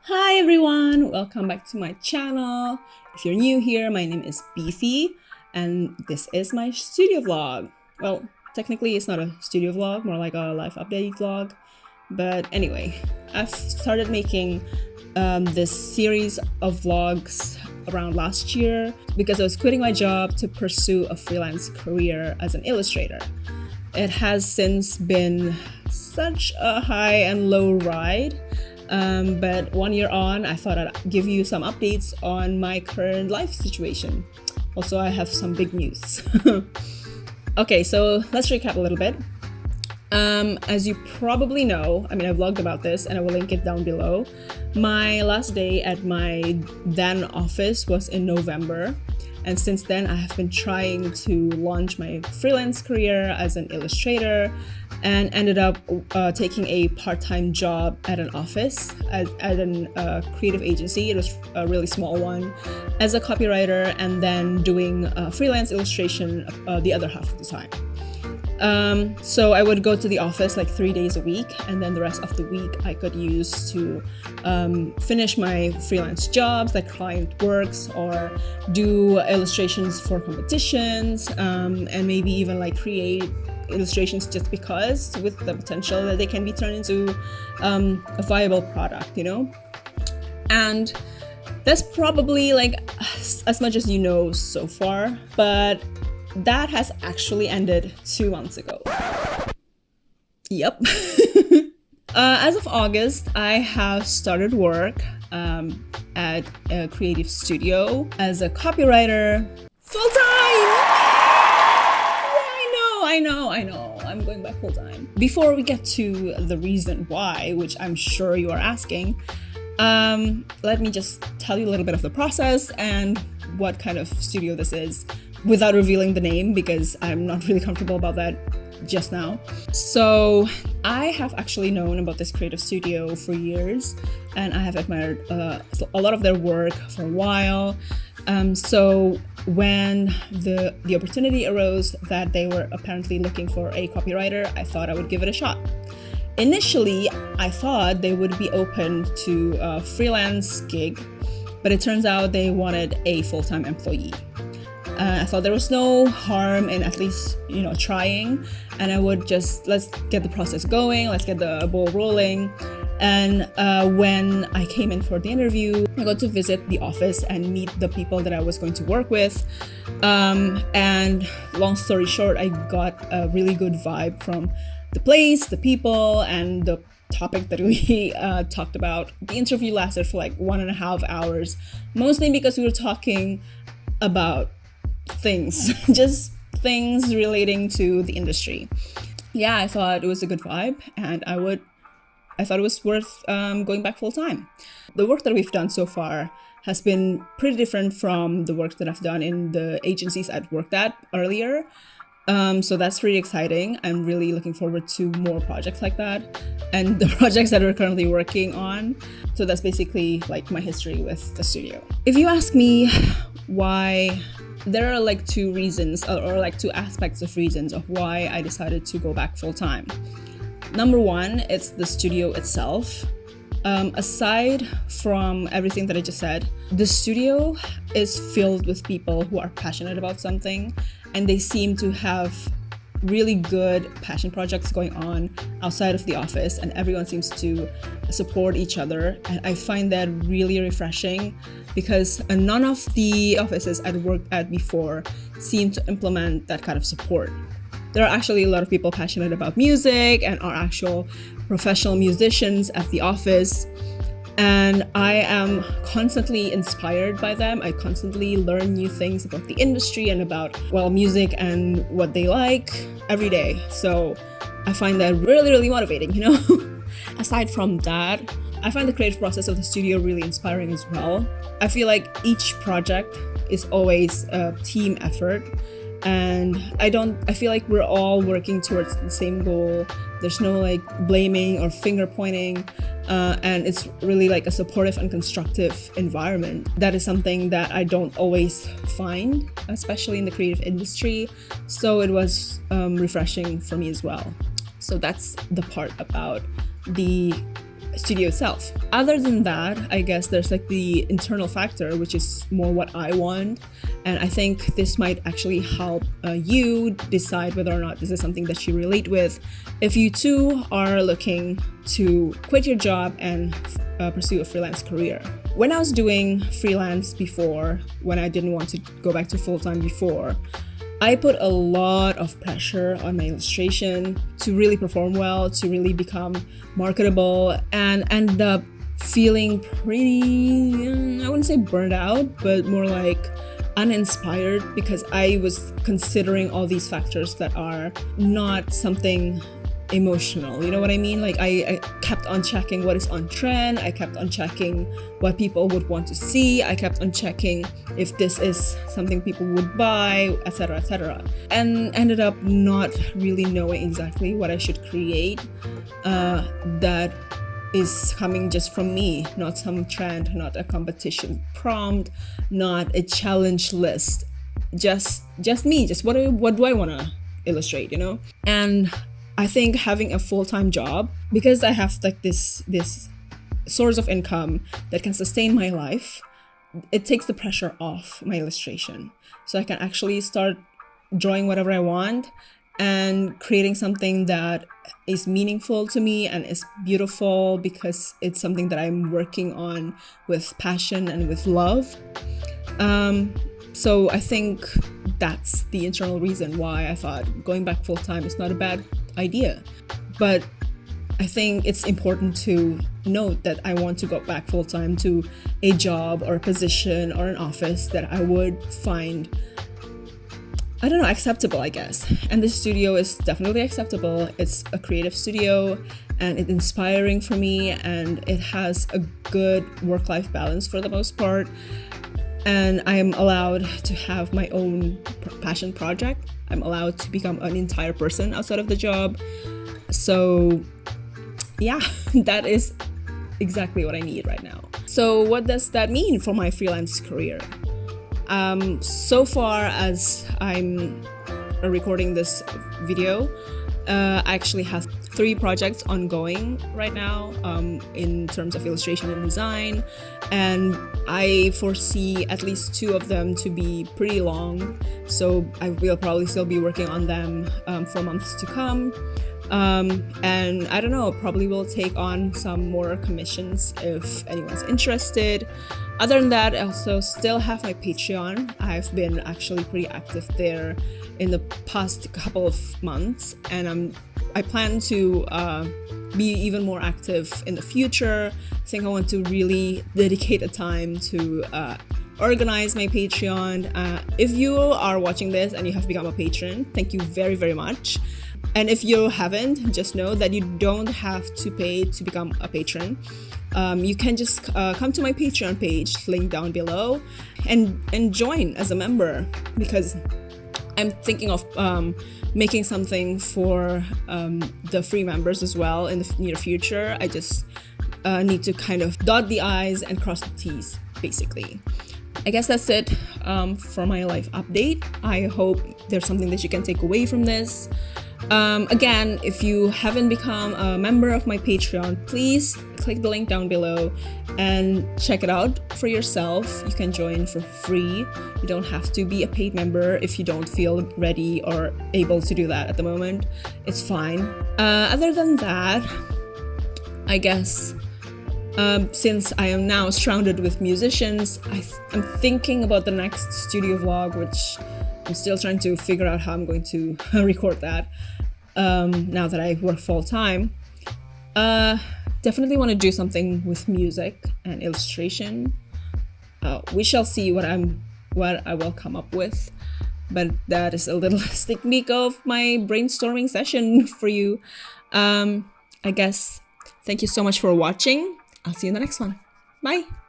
Hi everyone, welcome back to my channel. If you're new here, my name is Beefy and this is my studio vlog. Well, technically it's not a studio vlog, more like a life update vlog. But anyway, I've started making this series of vlogs around last year because I was quitting my job to pursue a freelance career as an illustrator. It has since been such a high and low ride. But 1 year on, I thought I'd give you some updates on my current life situation. Also, I have some big news. Okay, so let's recap a little bit. As you probably know, I vlogged about this and I will link it down below. My last day at my then office was in November. And since then, I have been trying to launch my freelance career as an illustrator and ended up taking a part-time job at an office at a creative agency. It was a really small one as a copywriter, and then doing freelance illustration the other half of the time. So I would go to the office like 3 days a week, and then the rest of the week I could use to finish my freelance jobs like client works or do illustrations for competitions, and maybe even like create illustrations just because, with the potential that they can be turned into a viable product, you know? And that's probably like as much as you know so far, but that has actually ended 2 months ago. Yep. As of August, I have started work at a creative studio as a copywriter full-time! I know. I'm going back full-time. Before we get to the reason why, which I'm sure you are asking, let me just tell you a little bit of the process and what kind of studio this is, without revealing the name because I'm not really comfortable about that just now. So I have actually known about this creative studio for years, and I have admired a lot of their work for a while. So when the opportunity arose that they were apparently looking for a copywriter, I thought I would give it a shot. Initially, I thought they would be open to a freelance gig, but it turns out they wanted a full-time employee. I thought there was no harm in at least, trying, and I would just, let's get the process going, let's get the ball rolling. And when I came in for the interview, I got to visit the office and meet the people that I was going to work with. And long story short, I got a really good vibe from the place, the people, and the topic that we talked about. The interview lasted for like 1.5 hours, mostly because we were talking about things, just things relating to the industry. Yeah, I thought it was a good vibe, and I thought it was worth going back full time. The work that we've done so far has been pretty different from the work that I've done in the agencies I'd worked at earlier. So that's really exciting. I'm really looking forward to more projects like that and the projects that we're currently working on. So that's basically like my history with the studio. If you ask me why, there are like two reasons or like two aspects of reasons of why I decided to go back full time. Number one, it's the studio itself. Aside from everything that I just said, the studio is filled with people who are passionate about something, and they seem to have really good passion projects going on outside of the office, and everyone seems to support each other. And I find that really refreshing because none of the offices I'd worked at before seem to implement that kind of support. There are actually a lot of people passionate about music and are actual professional musicians at the office, and I am constantly inspired by them. I constantly learn new things about the industry and about, music and what they like every day. So I find that really, really motivating, Aside from that, I find the creative process of the studio really inspiring as well. I feel like each project is always a team effort, and I feel like we're all working towards the same goal. There's no like blaming or finger pointing, and it's really like a supportive and constructive environment. That is something that I don't always find, especially in the creative industry. So it was refreshing for me as well. So that's the part about the studio itself. Other than that, I guess there's like the internal factor, which is more what I want. And I think this might actually help you decide whether or not this is something that you relate with if you too are looking to quit your job and pursue a freelance career. When I was doing freelance before, when I didn't want to go back to full-time before, I put a lot of pressure on my illustration to really perform well, to really become marketable, and end up feeling pretty, I wouldn't say burned out, but more like uninspired, because I was considering all these factors that are not something emotional, you know what I mean? Like I kept on checking what is on trend, I kept on checking what people would want to see, I kept on checking if this is something people would buy, etc, etc, and ended up not really knowing exactly what I should create that is coming just from me, not some trend, not a competition prompt, not a challenge list, just me, just what do I want to illustrate, you know? And I think having a full-time job, because I have like this source of income that can sustain my life, it takes the pressure off my illustration. So I can actually start drawing whatever I want and creating something that is meaningful to me and is beautiful, because it's something that I'm working on with passion and with love. So I think that's the internal reason why I thought going back full-time is not a bad idea. But I think it's important to note that I want to go back full-time to a job or a position or an office that I would find, I don't know, acceptable, I guess. And this studio is definitely acceptable. It's a creative studio and it's inspiring for me, and it has a good work-life balance for the most part. And I'm allowed to have my own passion project. I'm allowed to become an entire person outside of the job. So yeah, that is exactly what I need right now. So what does that mean for my freelance career? So far as I'm recording this video, I actually have 3 projects ongoing right now in terms of illustration and design, and I foresee at least 2 of them to be pretty long, so I will probably still be working on them for months to come. And I don't know, probably will take on some more commissions if anyone's interested. Other than that, I also still have my Patreon. I've been actually pretty active there in the past couple of months, and I plan to be even more active in the future. I think I want to really dedicate a time to organize my Patreon. If you are watching this and you have become a patron, thank you very, very much. And if you haven't, just know that you don't have to pay to become a patron. You can just come to my Patreon page, link down below, and join as a member, because I'm thinking of making something for the free members as well in the near future. I just need to kind of dot the I's and cross the T's, basically. I guess that's it for my life update. I hope there's something that you can take away from this. Again, if you haven't become a member of my Patreon, please click the link down below and check it out for yourself. You can join for free. You don't have to be a paid member if you don't feel ready or able to do that at the moment. It's fine. Other than that, I guess since I am now surrounded with musicians, I'm thinking about the next studio vlog, which I'm still trying to figure out how I'm going to record that now that I work full-time. Definitely want to do something with music and illustration. We shall see what I will come up with, but that is a little sneak peek of my brainstorming session for you. I guess thank you so much for watching. I'll see you in the next one. Bye!